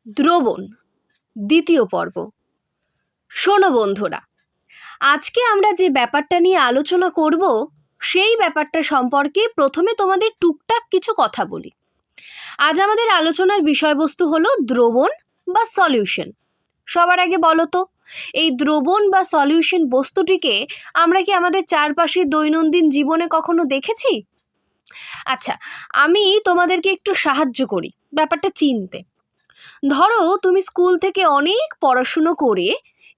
দ্রবণ দ্বিতীয় পর্ব। শোনো বন্ধুরা, আজকে আমরা যে ব্যাপারটা নিয়ে আলোচনা করব সেই ব্যাপারটা সম্পর্কে প্রথমে তোমাদের টুকটাক কিছু কথা বলি। আজ আমাদের আলোচনার বিষয়বস্তু হলো দ্রবণ বা সলিউশন। সবার আগে বলো তো, এই দ্রবণ বা সলিউশন বস্তুটিকে আমরা কি আমাদের চারপাশে দৈনন্দিন জীবনে কখনো দেখেছি? আচ্ছা, আমি তোমাদেরকে একটু সাহায্য করি ব্যাপারটা চিনতে। ধরো তুমি স্কুল থেকে অনেক পড়াশুনো করে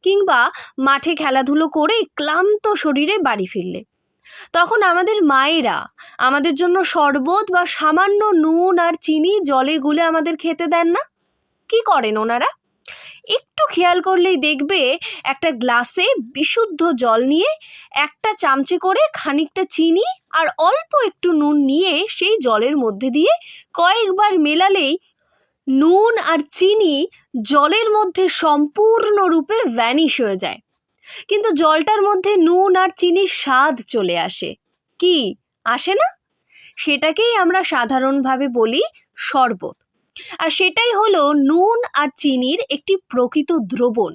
কিংবা মাঠে খেলাধুলো করে ক্লান্ত শরীরে বাড়ি ফিরলে, তখন আমাদের মায়েরা আমাদের জন্য শরবত বা সামান্য নুন আর চিনি জলে গুলে আমাদের খেতে দেন না? কি করেন ওনারা? একটু খেয়াল করলেই দেখবে একটা গ্লাসে বিশুদ্ধ জল নিয়ে একটা চামচে করে খানিকটা চিনি আর অল্প একটু নুন নিয়ে সেই জলের মধ্যে দিয়ে কয়েকবার মেলালেই নুন আর চিনি জলের মধ্যে সম্পূর্ণরূপে ভ্যানিশ হয়ে যায়, কিন্তু জলটার মধ্যে নুন আর চিনির স্বাদ চলে আসে। কি আসে না? সেটাকেই আমরা সাধারণভাবে বলি শরবত। আর সেটাই হলো নুন আর চিনির একটি প্রকৃত দ্রবণ,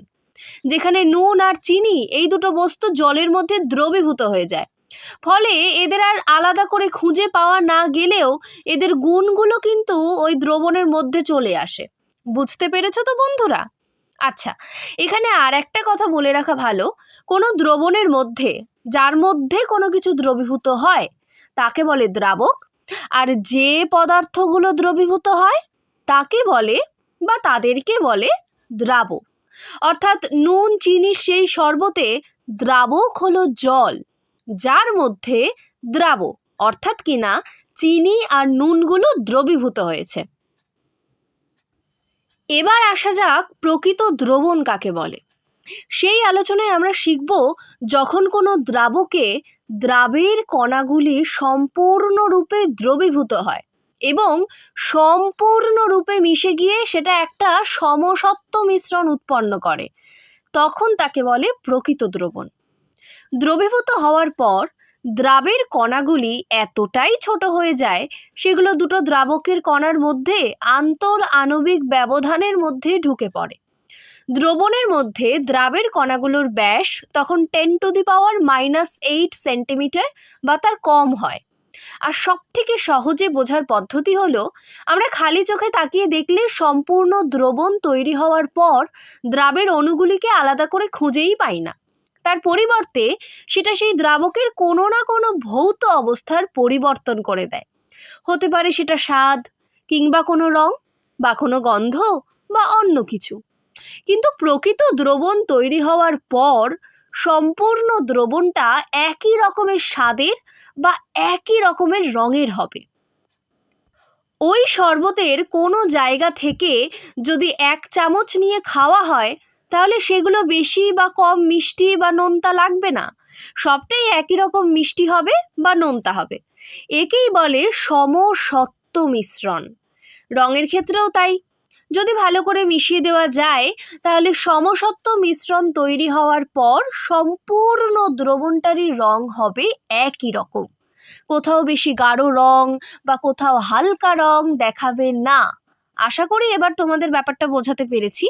যেখানে নুন আর চিনি এই দুটো বস্তু জলের মধ্যে দ্রবীভূত হয়ে যায়। ফলে এদের আর আলাদা করে খুঁজে পাওয়া না গেলেও এদের গুণগুলো কিন্তু ওই দ্রবণের মধ্যে চলে আসে। বুঝতে পেরেছো তো বন্ধুরা? আচ্ছা, এখানে আর একটা কথা বলে রাখা ভালো, কোনো দ্রবণের মধ্যে যার মধ্যে কোনো কিছু দ্রবীভূত হয় তাকে বলে দ্রাবক, আর যে পদার্থগুলো দ্রবীভূত হয় তাকে বলে বা তাদেরকে বলে দ্রাবক। অর্থাৎ নুন চিনির সেই শরবতে দ্রাবক হলো জল, যার মধ্যে দ্রাবক অর্থাৎ কিনা চিনি আর নুনগুলো দ্রবীভূত হয়েছে। এবার আসা যাক প্রকৃত দ্রবণ কাকে বলে। সেই আলোচনায় আমরা শিখব, যখন কোনো দ্রাবকে দ্রাবের কণাগুলি সম্পূর্ণরূপে দ্রবীভূত হয় এবং সম্পূর্ণরূপে মিশে গিয়ে সেটা একটা সমসত্ব মিশ্রণ উৎপন্ন করে, তখন তাকে বলে প্রকৃত দ্রবণ। দ্রবীভূত হওয়ার পর দ্রাবের কণাগুলি এতটাই ছোট হয়ে যায় সেগুলো দুটো দ্রাবকের কণার মধ্যে আন্তর আণবিক ব্যবধানের মধ্যে ঢুকে পড়ে। দ্রবণের মধ্যে দ্রাবের কণাগুলোর ব্যাস তখন 10⁻⁻8 সেন্টিমিটার বা তার কম হয়। আর সব থেকে সহজে বোঝার পদ্ধতি হলো, আমরা খালি চোখে তাকিয়ে দেখলে সম্পূর্ণ দ্রবণ তৈরি হওয়ার পর দ্রাবের অণুগুলিকে আলাদা করে খুঁজেই পাই না। তার পরিবর্তে সেটা সেই দ্রাবকের কোনো না কোনো ভৌত অবস্থার পরিবর্তন করে দেয়। হতে পারে সেটা স্বাদ কিংবা কোনো রং বা কোনো গন্ধ বা অন্য কিছু। কিন্তু প্রকৃত দ্রবণ তৈরি হওয়ার পর সম্পূর্ণ দ্রবণটা একই রকমের স্বাদের বা একই রকমের রঙের হবে। ওই শরবতের কোনো জায়গা থেকে যদি 1 চামচ নিয়ে খাওয়া হয়, তাহলে সেগুলো বেশি বা কম মিষ্টি বা নোনতা লাগবে না, সবটাই একই রকম মিষ্টি হবে বা নোনতা হবে। একেই বলে সমসত্ব মিশ্রণ। রঙের ক্ষেত্রেও তাই। যদি ভালো করে মিশিয়ে দেওয়া যায়, তাহলে সমসত্ব মিশ্রণ তৈরি হওয়ার পর সম্পূর্ণ দ্রবণটারই রং হবে একই রকম। কোথাও বেশি গাঢ় রং বা কোথাও হালকা রং দেখাবে না। আশা করি এবার তোমাদের ব্যাপারটা বোঝাতে পেরেছি।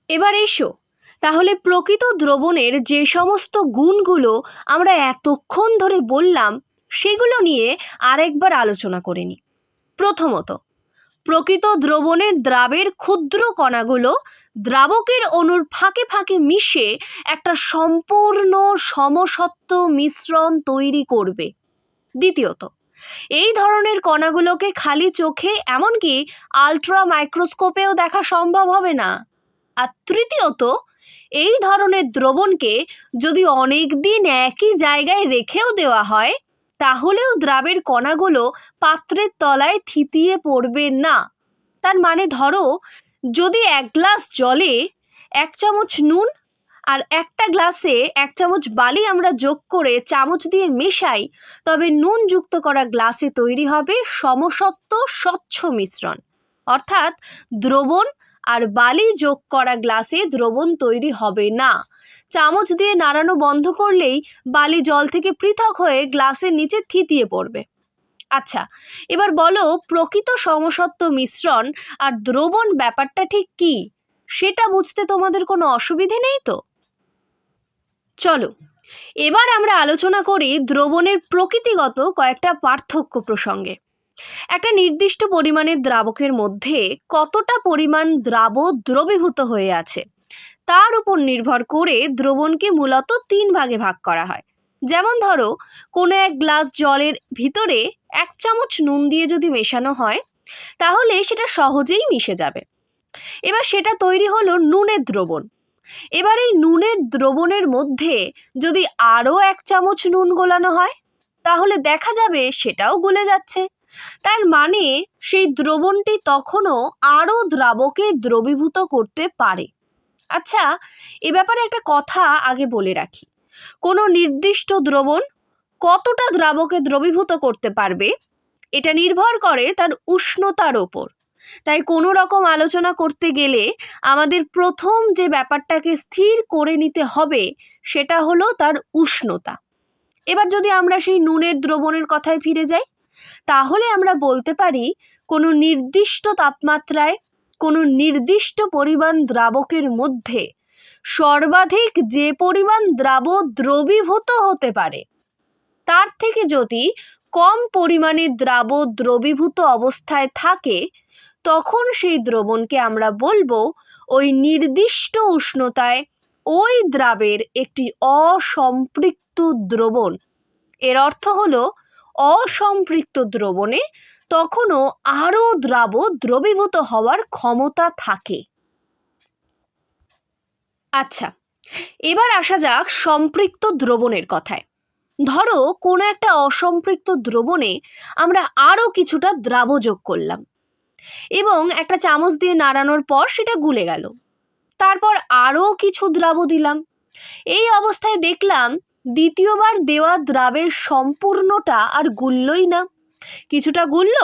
এবার এসো তাহলে প্রকৃত দ্রবণের যে সমস্ত গুণগুলো আমরা এতক্ষণ ধরে বললাম সেগুলো নিয়ে আরেকবার আলোচনা করে নিই। প্রথমত, প্রকৃত দ্রবণের দ্রাবের ক্ষুদ্র কণাগুলো দ্রাবকের অণুর ফাঁকে ফাঁকে মিশে একটা সম্পূর্ণ সমসত্ব মিশ্রণ তৈরি করবে। দ্বিতীয়ত, এই ধরনের কণাগুলোকে খালি চোখে এমনকি আলট্রা মাইক্রোস্কোপেও দেখা সম্ভব হবে না। আর তৃতীয়ত, এই ধরনের দ্রবণকে যদি অনেক দিন একই জায়গায় রেখেও দেওয়া হয়, তাহলেও দ্রাবের কণাগুলো পাত্রের তলায় থিতিয়ে পড়বে না। তার মানে ধরো, যদি 1 গ্লাস জলে 1 চামচ নুন আর একটা গ্লাসে 1 চামচ বালি আমরা যোগ করে চামচ দিয়ে মেশাই, তবে নুন যুক্ত করা গ্লাসে তৈরি হবে সমসত্ব স্বচ্ছ মিশ্রণ। অর্থাৎ দ্রবণ আর বালি যোগ করা গ্লাসে দ্রবণ তৈরি হবে না। চামচ দিয়ে নাড়ানো বন্ধ করলেই বালি জল থেকে পৃথক হয়ে গ্লাসের নিচে থিতিয়ে পড়বে। আচ্ছা, এবার বলো প্রকৃত সমসত্ব মিশ্রণ আর দ্রবণ ব্যাপারটা ঠিক কি, সেটা বুঝতে তোমাদের কোনো অসুবিধে নেই তো? চলো এবার আমরা আলোচনা করি দ্রবণের প্রকৃতিগত কয়েকটা পার্থক্য প্রসঙ্গে। একটা নির্দিষ্ট পরিমাণের দ্রাবকের মধ্যে কতটা পরিমাণ দ্রবীভূত হয়ে আছে তার উপর নির্ভর করে দ্রবণকে মূলত 3 ভাগে ভাগ করা হয়। যেমন ধরো, কোনো এক গ্লাস জলের ভিতরে 1 চামচ নুন দিয়ে যদি মেশানো হয় তাহলে সেটা সহজেই মিশে যাবে। এবার সেটা তৈরি হলো নুনের দ্রবণ। এবার এই নুনের দ্রবণের মধ্যে যদি আরও 1 চামচ নুন গোলানো হয় তাহলে দেখা যাবে সেটাও গলে যাচ্ছে। তার মানে সেই দ্রবণটি তখনও আরও দ্রাবকে দ্রবীভূত করতে পারে। আচ্ছা, এ ব্যাপারে একটা কথা আগে বলে রাখি, কোনো নির্দিষ্ট দ্রবণ কতটা দ্রাবকে দ্রবীভূত করতে পারবে এটা নির্ভর করে তার উষ্ণতার ওপর। তাই কোনো রকম আলোচনা করতে গেলে আমাদের প্রথম যে ব্যাপারটাকে স্থির করে নিতে হবে সেটা হলো তার উষ্ণতা। এবার যদি আমরা সেই নুনের দ্রবণের কথায় ফিরে যাই তাহলে আমরা বলতে পারি কোনো নির্দিষ্ট তাপমাত্রায় কোনো নির্দিষ্ট পরিমাণ দ্রাবকের মধ্যে সর্বাধিক যে পরিমাণ দ্রবীভূত হতে পারে তার থেকে যদি কম পরিমাণে দ্রবীভূত অবস্থায় থাকে তখন সেই দ্রবণকে আমরা বলবো ওই নির্দিষ্ট উষ্ণতায় ওই দ্রাবের একটি অসম্পৃক্ত দ্রবণ। এর অর্থ হলো অসম্পৃক্ত দ্রবণে তখনও আরও দ্রবীভূত হওয়ার ক্ষমতা থাকে। আচ্ছা, এবার আসা যাক সম্পৃক্ত দ্রবণের কথায়। ধরো কোনো একটা অসম্পৃক্ত দ্রবণে আমরা আরও কিছুটা দ্রাব যোগ করলাম এবং একটা চামচ দিয়ে নাড়ানোর পর সেটা গুলে গেল। তারপর আরও কিছু দ্রাব দিলাম। এই অবস্থায় দেখলাম দ্বিতীয়বার দেওয়া দ্রাবের সম্পূর্ণটা আর গুললই না, কিছুটা গুলল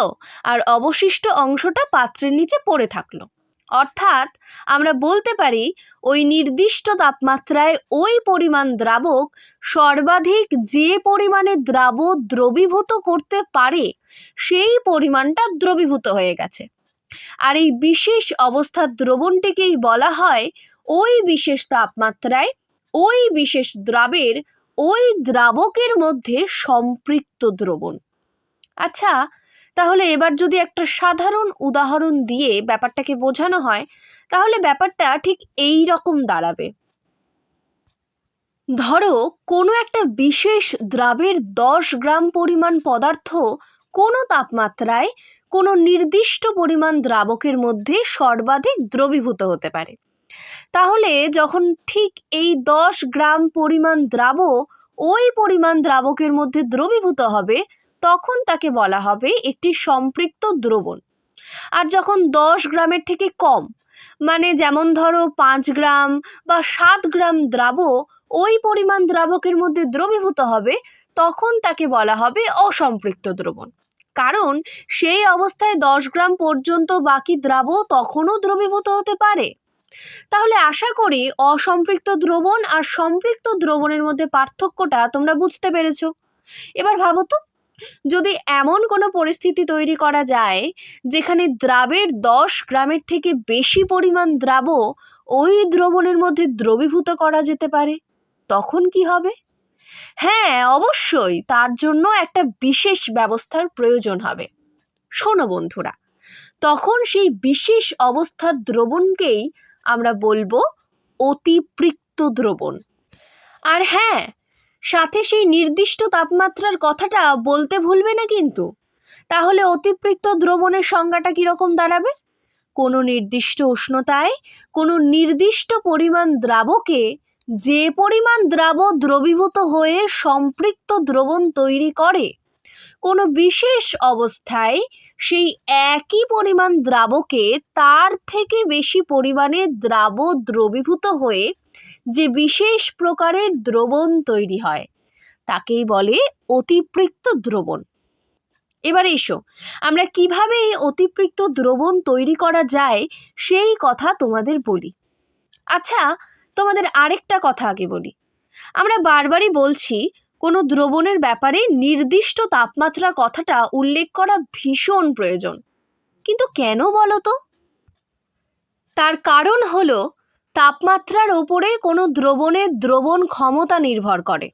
আর অবশিষ্ট অংশটা পাত্রের নিচে পড়ে থাকলো। অর্থাৎ আমরা বলতে পারি ওই নির্দিষ্ট তাপমাত্রায় ওই পরিমাণ দ্রাবক সর্বাধিক যে পরিমাণে দ্রবীভূত করতে পারে সেই পরিমাণটা দ্রবীভূত হয়ে গেছে। আর এই বিশেষ অবস্থার দ্রবণটিকেই বলা হয় ওই বিশেষ তাপমাত্রায় ওই বিশেষ দ্রাবের ওই দ্রাবকের মধ্যে সম্পৃক্ত দ্রবণ। আচ্ছা, তাহলে এবার যদি একটা সাধারণ উদাহরণ দিয়ে ব্যাপারটাকে বোঝানো হয় তাহলে ব্যাপারটা ঠিক এই রকম দাঁড়াবে। ধরো কোনো একটা বিশেষ দ্রাবের 10 গ্রাম পরিমাণ পদার্থ কোনো তাপমাত্রায় কোনো নির্দিষ্ট পরিমাণ দ্রাবকের মধ্যে সর্বাধিক দ্রবীভূত হতে পারে। তাহলে যখন ঠিক এই 10 গ্রাম পরিমাণ ওই পরিমাণ দ্রাবকের মধ্যে দ্রবীভূত হবে তখন তাকে বলা হবে একটি সম্পৃক্ত দ্রবণ। আর যখন 10 গ্রামের থেকে কম, মানে যেমন ধরো 5 গ্রাম বা 7 গ্রাম ওই পরিমাণ দ্রাবকের মধ্যে দ্রবীভূত হবে তখন তাকে বলা হবে অসম্পৃক্ত দ্রবণ। কারণ সেই অবস্থায় 10 গ্রাম পর্যন্ত বাকি তখনও দ্রবীভূত হতে পারে। তাহলে আশা করি অসম্পৃক্ত দ্রবণ আর সম্পৃক্ত দ্রবণের মধ্যে পার্থক্যটা তোমরা বুঝতে পেরেছো। এবার ভাবো তো, যদি এমন কোনো পরিস্থিতি তৈরি করা যায় যেখানে দ্রাবের 10 গ্রামের থেকে বেশি পরিমাণ ওই দ্রবণের মধ্যে দ্রবীভূত করা যেতে পারে তখন কি হবে? হ্যাঁ, অবশ্যই তার জন্য একটা বিশেষ ব্যবস্থার প্রয়োজন হবে। শোনো বন্ধুরা, তখন সেই বিশেষ অবস্থার দ্রবণকেই আমরা বলবো অতিপৃক্ত দ্রবণ। আর হ্যাঁ, সাথে সেই নির্দিষ্ট তাপমাত্রার কথাটা বলতে ভুলবে না কিন্তু। তাহলে অতিপৃক্ত দ্রবণের সংজ্ঞাটা কীরকম দাঁড়াবে? কোনো নির্দিষ্ট উষ্ণতায় কোনো নির্দিষ্ট পরিমাণ দ্রাবকে যে পরিমাণ দ্রবীভূত হয়ে সম্পৃক্ত দ্রবণ তৈরি করে কোনো বিশেষ অবস্থায় সেই একই পরিমাণ দ্রাবকে তার থেকে বেশি পরিমাণে দ্রবীভূত হয়ে যে বিশেষ প্রকারের দ্রবণ তৈরি হয় তাকেই বলে অতিপৃক্ত দ্রবণ। এবার এসো আমরা কিভাবে এই অতিপৃক্ত দ্রবণ তৈরি করা যায় সেই কথা তোমাদের বলি। আচ্ছা, তোমাদের আরেকটা কথা আগে বলি। আমরা বারবারই বলছি কোনো দ্রবণের ব্যাপারে নির্দিষ্ট তাপমাত্রা কথাটা উল্লেখ করা ভীষণ প্রয়োজন। কিন্তু কেন বলো তো? তার কারণ হলো তাপমাত্রার ওপরে কোনো দ্রবণের দ্রবণ ক্ষমতা নির্ভর করে।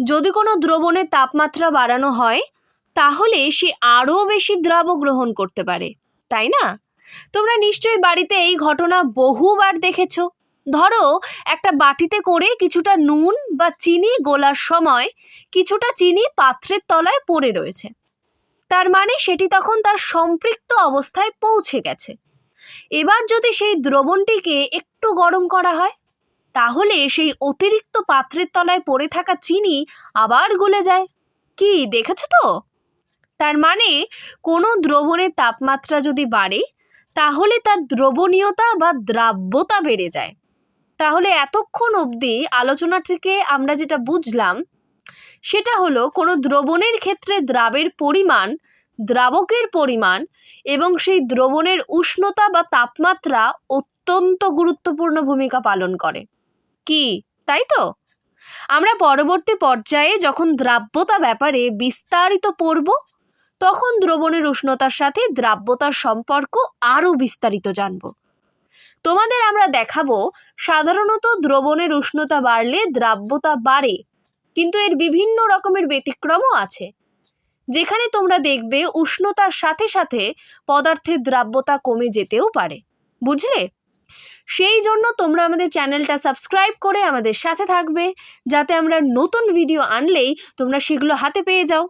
যদি কোনো দ্রবণের তাপমাত্রা বাড়ানো হয় তাহলে সে আরও বেশি দ্রাব গ্রহণ করতে পারে, তাই না? তোমরা নিশ্চয়ই বাড়িতে এই ঘটনা বহুবার দেখেছো। ধরো একটা বাটিতে করে কিছুটা নুন বা চিনি গোলার সময় কিছুটা চিনি পাত্রের তলায় পড়ে রয়েছে, তার মানে সেটি তখন তার সম্পৃক্ত অবস্থায় পৌঁছে গেছে। এবার যদি সেই দ্রবণটিকে একটু গরম করা হয় তাহলে সেই অতিরিক্ত পাত্রের তলায় পড়ে থাকা চিনি আবার গলে যায়। কি দেখেছো তো? তার মানে কোনো দ্রবণের তাপমাত্রা যদি বাড়ে তাহলে তার দ্রবণীয়তা বা দ্রাব্যতা বেড়ে যায়। তাহলে এতক্ষণ অবধি আলোচনা থেকে আমরা যেটা বুঝলাম সেটা হলো কোনো দ্রবণের ক্ষেত্রে দ্রাবের পরিমাণ, দ্রাবকের পরিমাণ এবং সেই দ্রবণের উষ্ণতা বা তাপমাত্রা অত্যন্ত গুরুত্বপূর্ণ ভূমিকা পালন করে। কি তাই তো? আমরা পরবর্তী পর্যায়ে যখন দ্রাব্যতা ব্যাপারে বিস্তারিত পড়ব তখন দ্রবণের উষ্ণতার সাথে দ্রাব্যতার সম্পর্ক আরও বিস্তারিত জানব। তোমাদের আমরা দেখাবো সাধারণত দ্রবণের উষ্ণতা বাড়লে দ্রাব্যতা বাড়ে, কিন্তু এর বিভিন্ন রকমের ব্যতিক্রমও আছে, যেখানে তোমরা দেখবে উষ্ণতার সাথে সাথে পদার্থের দ্রাব্যতা কমে যেতেও পারে। বুঝলে? সেই জন্য তোমরা আমাদের চ্যানেলটা সাবস্ক্রাইব করে আমাদের সাথে থাকবে, যাতে আমরা নতুন ভিডিও আনলেই তোমরা সেগুলো হাতে পেয়ে যাও।